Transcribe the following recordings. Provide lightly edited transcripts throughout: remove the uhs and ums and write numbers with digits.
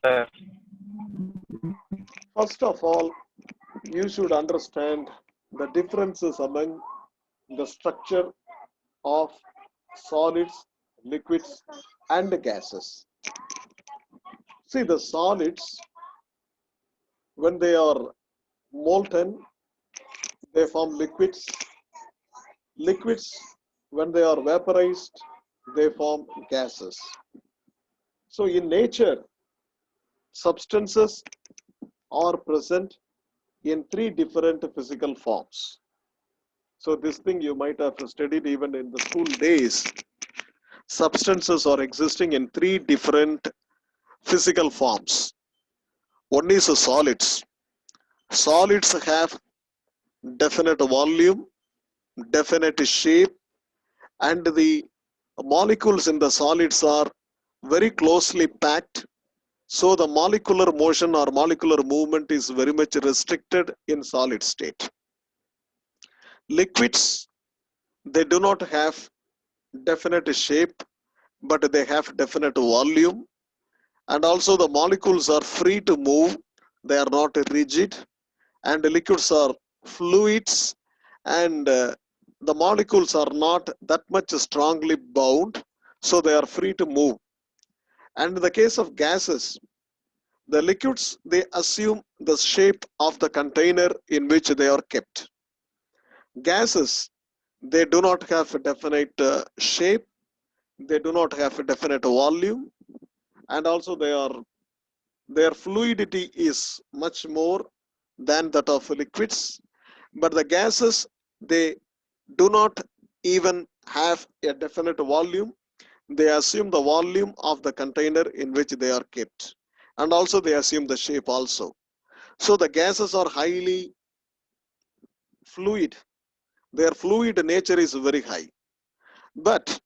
sir. First of all, you should understand the differences among the structure of solids, liquids, and gases. See, the solids, when they are molten, they form liquids. Liquids, when they are vaporized, they form gases. So, in nature, substances are present in three different physical forms. So, this thing you might have studied even in the school days. Substances are existing in three different physical forms. One is solids. Solids have definite volume, definite shape, and the molecules in the solids are very closely packed. So the molecular motion or molecular movement is very much restricted in solid state. Liquids, they do not have definite shape, but they have definite volume, and also the molecules are free to move. They are not rigid, and the liquids are fluids, and the molecules are not that much strongly bound, so they are free to move. And in the case of gases, the liquids, they assume the shape of the container in which they are kept. Gases, they do not have a definite shape, they do not have a definite volume, and also their fluidity is much more than that of liquids. But the gases, they do not even have a definite volume. They assume the volume of the container in which they are kept, and also they assume the shape also. So the gases are highly fluid. Their fluid nature is very high. But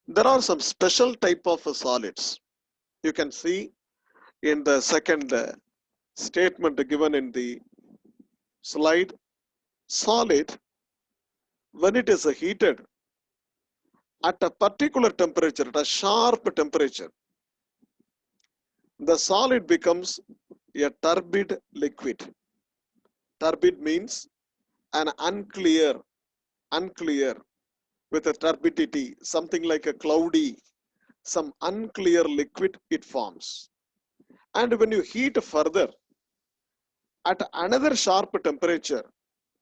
there are some special type of solids. You can see in the second statement given in the slide. Solid, when it is heated at a particular temperature, at a sharp temperature, the solid becomes a turbid liquid. Turbid means an unclear with a turbidity, something like a cloudy, some unclear liquid it forms. And when you heat further, at another sharp temperature,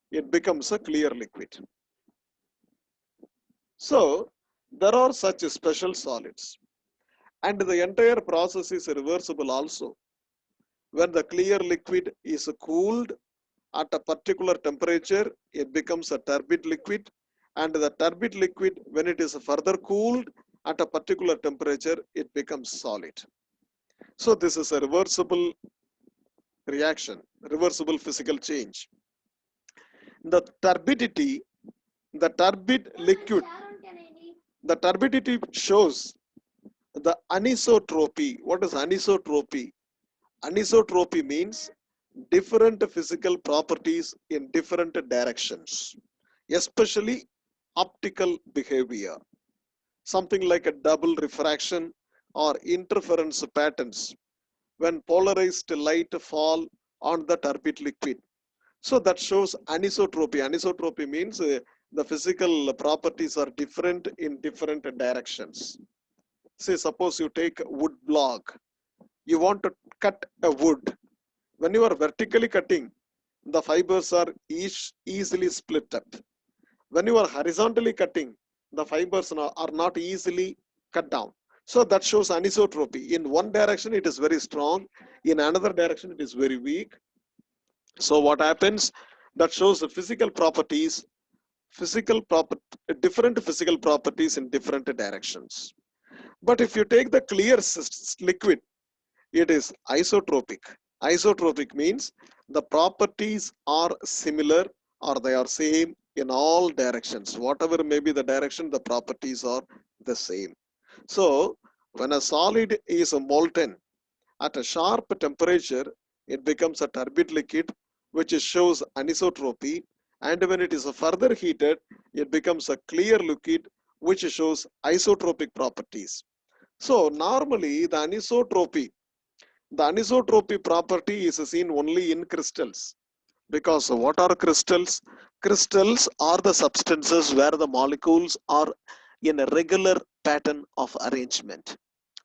it becomes a clear liquid. So, there are such special solids. And the entire process is reversible also. When the clear liquid is cooled at a particular temperature, it becomes a turbid liquid. And the turbid liquid, when it is further cooled at a particular temperature, it becomes solid. So this is a reversible reaction, reversible physical change. The turbidity, the turbid liquid, the turbidity shows the anisotropy. What is anisotropy? Anisotropy means different physical properties in different directions, especially optical behavior. Something like a double refraction or interference patterns when polarized light fall on the turbid liquid. So that shows anisotropy. Anisotropy means the physical properties are different in different directions. Say suppose you take a wood block. You want to cut a wood. When you are vertically cutting, the fibers are easily split up. When you are horizontally cutting, the fibers are not easily cut down. So that shows anisotropy. In one direction, it is very strong. In another direction, it is very weak. So what happens? That shows the physical properties, different physical properties in different directions. But if you take the clear liquid, it is isotropic. Isotropic means the properties are similar or they are same in all directions. Whatever may be the direction, the properties are the same. So when a solid is molten at a sharp temperature, it becomes a turbid liquid, which shows anisotropy. And when it is further heated, it becomes a clear liquid, which shows isotropic properties. So normally the anisotropy, The anisotropy property is seen only in crystals. Because what are crystals? Crystals are the substances where the molecules are in a regular pattern of arrangement.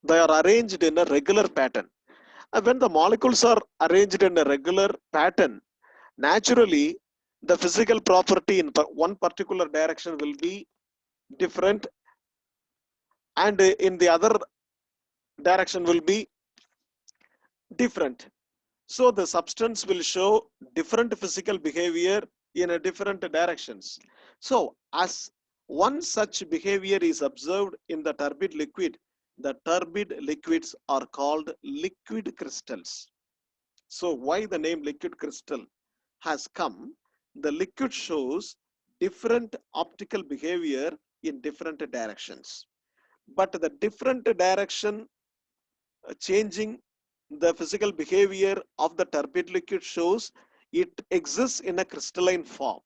They are arranged in a regular pattern. And when the molecules are arranged in a regular pattern, naturally the physical property in one particular direction will be different, and in the other direction will be different. So the substance will show different physical behavior in a different directions. So as one such behavior is observed in the turbid liquid, the turbid liquids are called liquid crystals. So why the name liquid crystal has come? The liquid shows different optical behavior in different directions. But the different direction changing the physical behavior of the turbid liquid shows it exists in a crystalline form.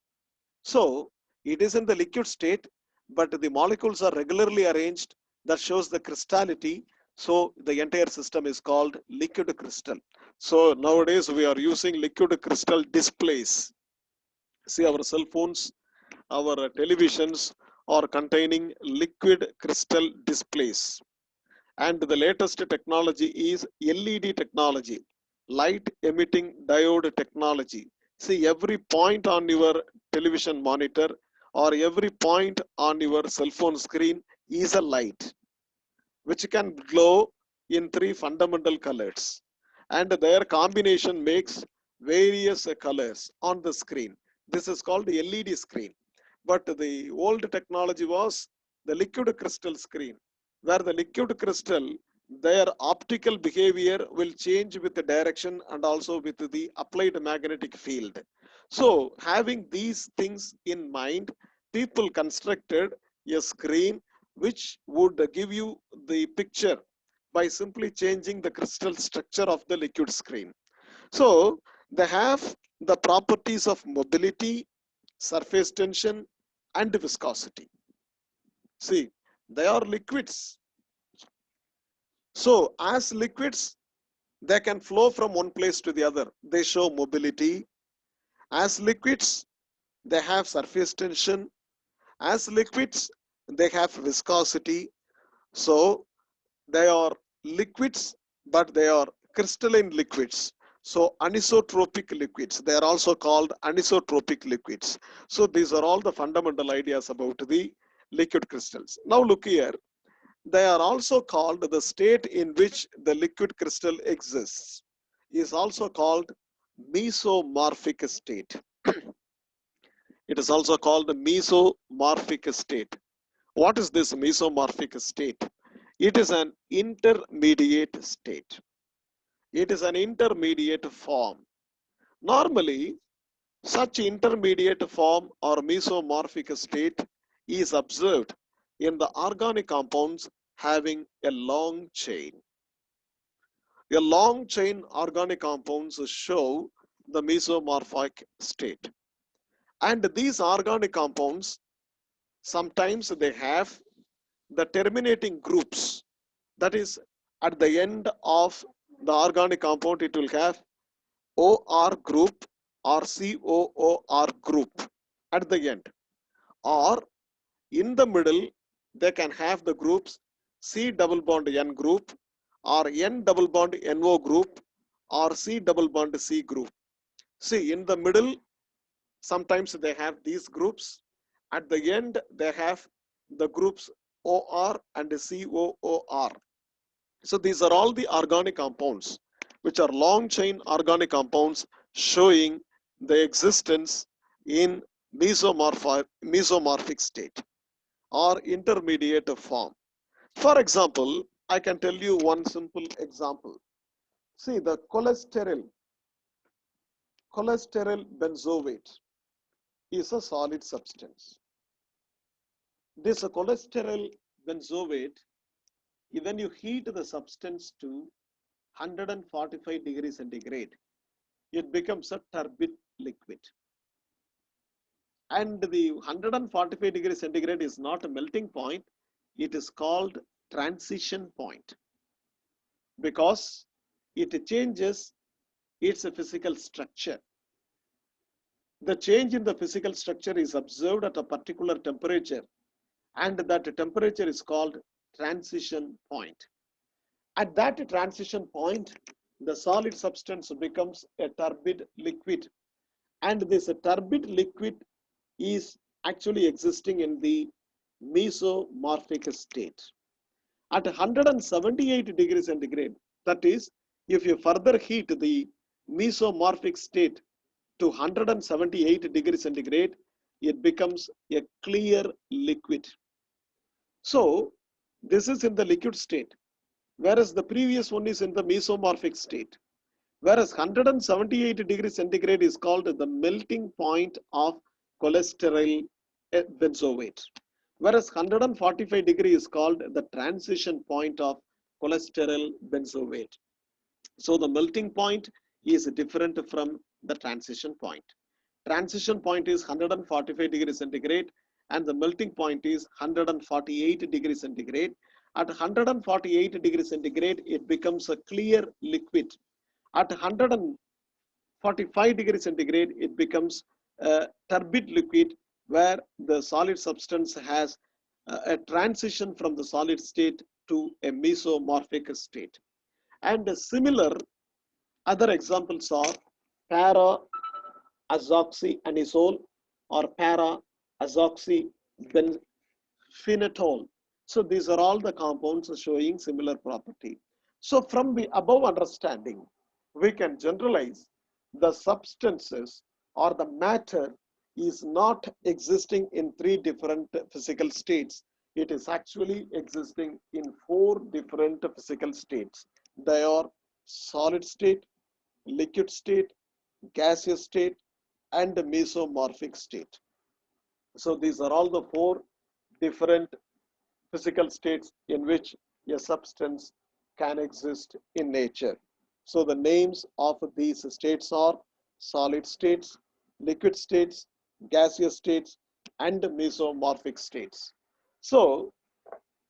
So it is in the liquid state, but the molecules are regularly arranged. That shows the crystality. So the entire system is called liquid crystal. So nowadays we are using liquid crystal displays. See, our cell phones, our televisions are containing liquid crystal displays. And the latest technology is LED technology, light emitting diode technology. See, every point on your television monitor or every point on your cell phone screen is a light which can glow in three fundamental colors, and their combination makes various colors on the screen. This is called the LED screen. But the old technology was the liquid crystal screen, where the liquid crystal, their optical behavior will change with the direction and also with the applied magnetic field. So having these things in mind, people constructed a screen which would give you the picture by simply changing the crystal structure of the liquid screen. So they have the properties of mobility, surface tension, and viscosity. See, they are liquids. So as liquids, they can flow from one place to the other. They show mobility. As liquids, they have surface tension. As liquids, they have viscosity. So they are liquids, but they are crystalline liquids. So anisotropic liquids, they are also called anisotropic liquids. So these are all the fundamental ideas about the liquid crystals. Now look here, they are also called the state in which the liquid crystal exists is also called mesomorphic state. It is also called the mesomorphic state. What is this mesomorphic state? It is an intermediate state. It is an intermediate form. Normally, such intermediate form or mesomorphic state is observed in the organic compounds having a long chain. A long chain organic compounds show the mesomorphic state. And these organic compounds, sometimes they have the terminating groups. That is, at the end of the organic compound, it will have OR group or COOR group at the end. Or in the middle, they can have the groups C double bond N group or N double bond NO group or C double bond C group. See, in the middle, sometimes they have these groups. At the end, they have the groups OR and COOR. So these are all the organic compounds, which are long chain organic compounds showing the existence in mesomorphic state or intermediate form. For example, I can tell you one simple example. See, the cholesterol benzoate is a solid substance. This cholesterol benzoate, when you heat the substance to 145 degrees centigrade, it becomes a turbid liquid. And the 145 degrees centigrade is not a melting point, it is called transition point, because it changes its physical structure. The change in the physical structure is observed at a particular temperature, and that temperature is called transition point. At that transition point, the solid substance becomes a turbid liquid, and this turbid liquid is actually existing in the mesomorphic state. At 178 degrees centigrade, that is, if you further heat the mesomorphic state to 178 degrees centigrade, it becomes a clear liquid. So this is in the liquid state, whereas the previous one is in the mesomorphic state. Whereas 178 degrees centigrade is called the melting point of cholesterol benzoate. Whereas 145 degree is called the transition point of cholesterol benzoate. So the melting point is different from the transition point. Transition point is 145 degrees centigrade and the melting point is 148 degrees centigrade. At 148 degrees centigrade, it becomes a clear liquid. At 145 degrees centigrade, it becomes a turbid liquid where the solid substance has a transition from the solid state to a mesomorphic state. And similar other examples are para-azoxyanisole or para-azoxybenzphenol. So these are all the compounds showing similar property. So from the above understanding, we can generalize the substances or the matter is not existing in three different physical states. It is actually existing in four different physical states. They are solid state, liquid state, gaseous state, and the mesomorphic state. So these are all the four different physical states in which a substance can exist in nature. So the names of these states are solid states, liquid states, gaseous states, and mesomorphic states. So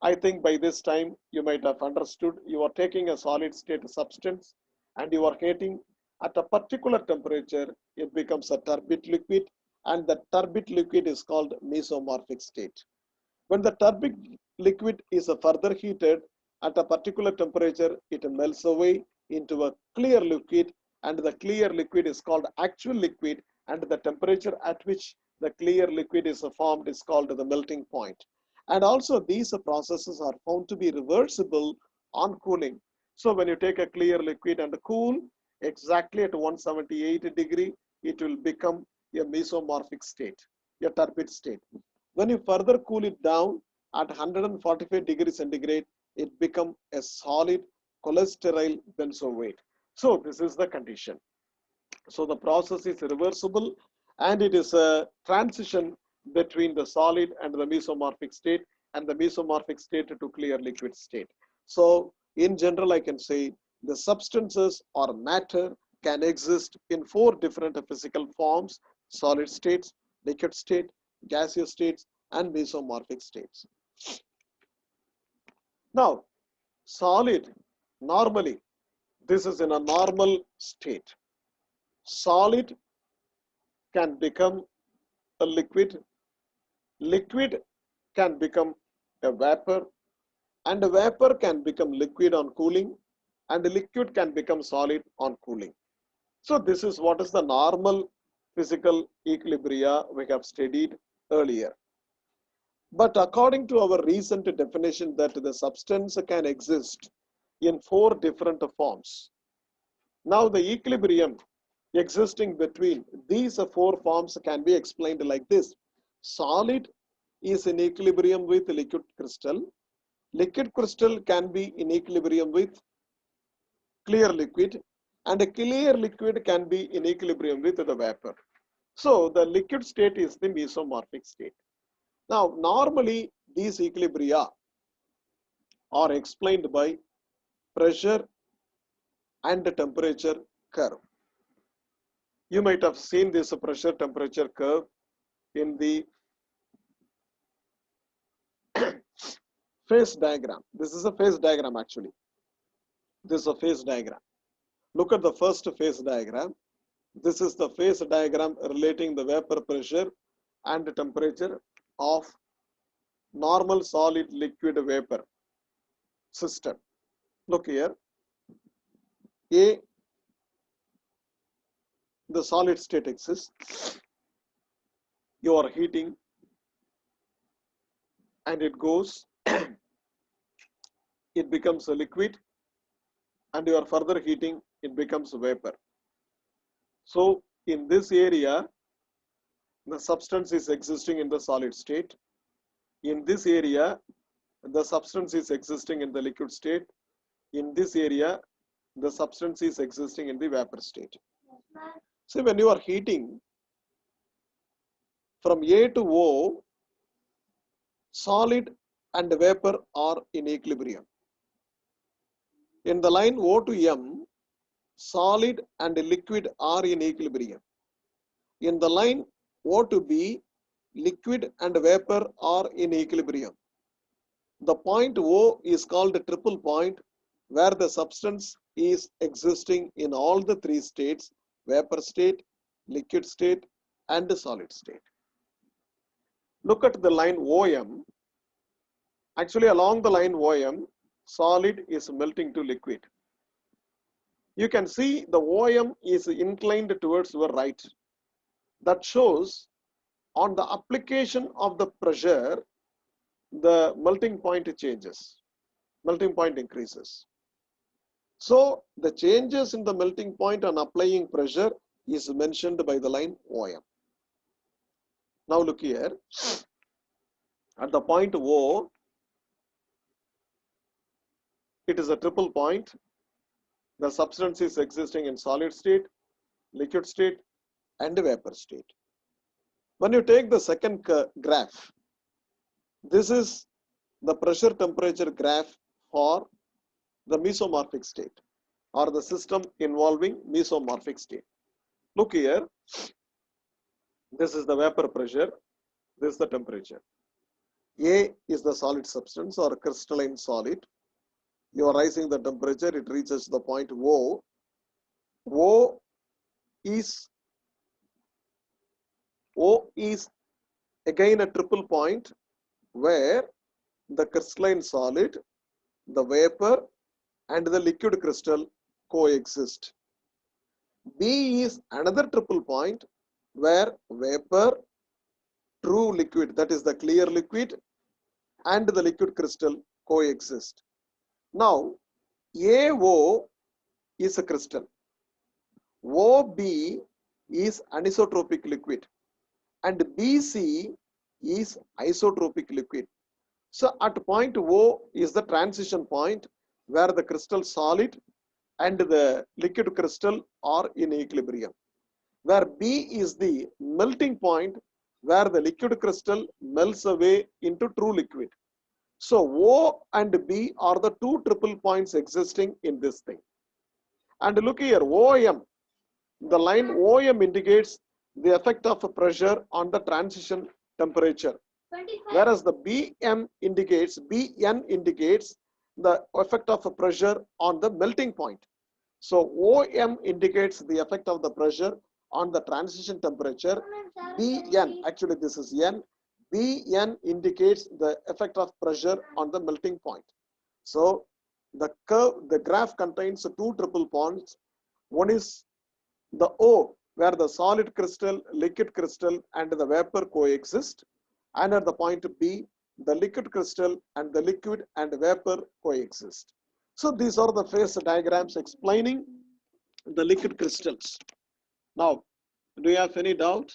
I think by this time you might have understood. You are taking a solid state substance and you are heating at a particular temperature, it becomes a turbid liquid, and the turbid liquid is called mesomorphic state. When the turbid liquid is further heated at a particular temperature, it melts away into a clear liquid, and the clear liquid is called actual liquid, and the temperature at which the clear liquid is formed is called the melting point. And also these processes are found to be reversible on cooling. So when you take a clear liquid and cool exactly at 178 degree, it will become a mesomorphic state, a turbid state. When you further cool it down at 145 degrees centigrade, it becomes a solid cholesterol benzoate. So this is the condition. So the process is reversible and it is a transition between the solid and the mesomorphic state and the mesomorphic state to clear liquid state. So in general, I can say the substances or matter can exist in four different physical forms: solid states, liquid state, gaseous states, and mesomorphic states. Now, solid, normally, this is in a normal state. Solid can become a liquid, liquid can become a vapor, and a vapor can become liquid on cooling, and the liquid can become solid on cooling. So this is what is the normal physical equilibria we have studied earlier. But according to our recent definition that the substance can exist in four different forms. Now the equilibrium existing between these four forms can be explained like this. Solid is in equilibrium with liquid crystal. Liquid crystal can be in equilibrium with clear liquid, and a clear liquid can be in equilibrium with the vapor. So the liquid state is the mesomorphic state. Now normally these equilibria are explained by pressure and temperature curve. You might have seen this pressure temperature curve in the phase diagram. This is a phase diagram actually. This is a phase diagram. Look at the first phase diagram. This is the phase diagram relating the vapor pressure and temperature of normal solid liquid vapor system. Look here. A, the solid state exists. You are heating and it goes, it becomes a liquid, and you are further heating, it becomes vapor. So in this area, the substance is existing in the solid state. In this area, the substance is existing in the liquid state. In this area, the substance is existing in the vapor state. So when you are heating from A to O, solid and vapor are in equilibrium. In the line O to M, solid and liquid are in equilibrium. In the line O to B, liquid and vapor are in equilibrium. The point O is called a triple point, where the substance is existing in all the three states: vapor state, liquid state, and solid state. Look at the line OM. Actually, along the line OM, solid is melting to liquid. You can see the OM is inclined towards your right. That shows on the application of the pressure, the melting point changes. Melting point increases. So the changes in the melting point on applying pressure is mentioned by the line OM. Now look here. At the point O, it is a triple point. The substance is existing in solid state, liquid state, and vapor state. When you take the second graph, this is the pressure temperature graph for the mesomorphic state, or the system involving mesomorphic state. Look here. This is the vapor pressure. This is the temperature. A is the solid substance or crystalline solid. You are raising the temperature, it reaches the point O. O is again a triple point where the crystalline solid, the vapor, and the liquid crystal coexist. B is another triple point where vapor, true liquid, that is the clear liquid, and the liquid crystal coexist. Now, AO is a crystal. OB is anisotropic liquid, and BC is isotropic liquid. So at point O is the transition point where the crystal solid and the liquid crystal are in equilibrium. Where B is the melting point where the liquid crystal melts away into true liquid. So O and B are the two triple points existing in this thing. And look here, OM. The line OM indicates the effect of pressure on the transition temperature, whereas the BN indicates the effect of pressure on the melting point. So OM indicates the effect of the pressure on the transition temperature. BN, actually this is N, BN indicates the effect of pressure on the melting point. So the graph contains two triple points. One is the O, where the solid crystal, liquid crystal, and the vapor coexist, and at the point B, the liquid crystal and the liquid and vapor coexist. So these are the phase diagrams explaining the liquid crystals. Now, do you have any doubt?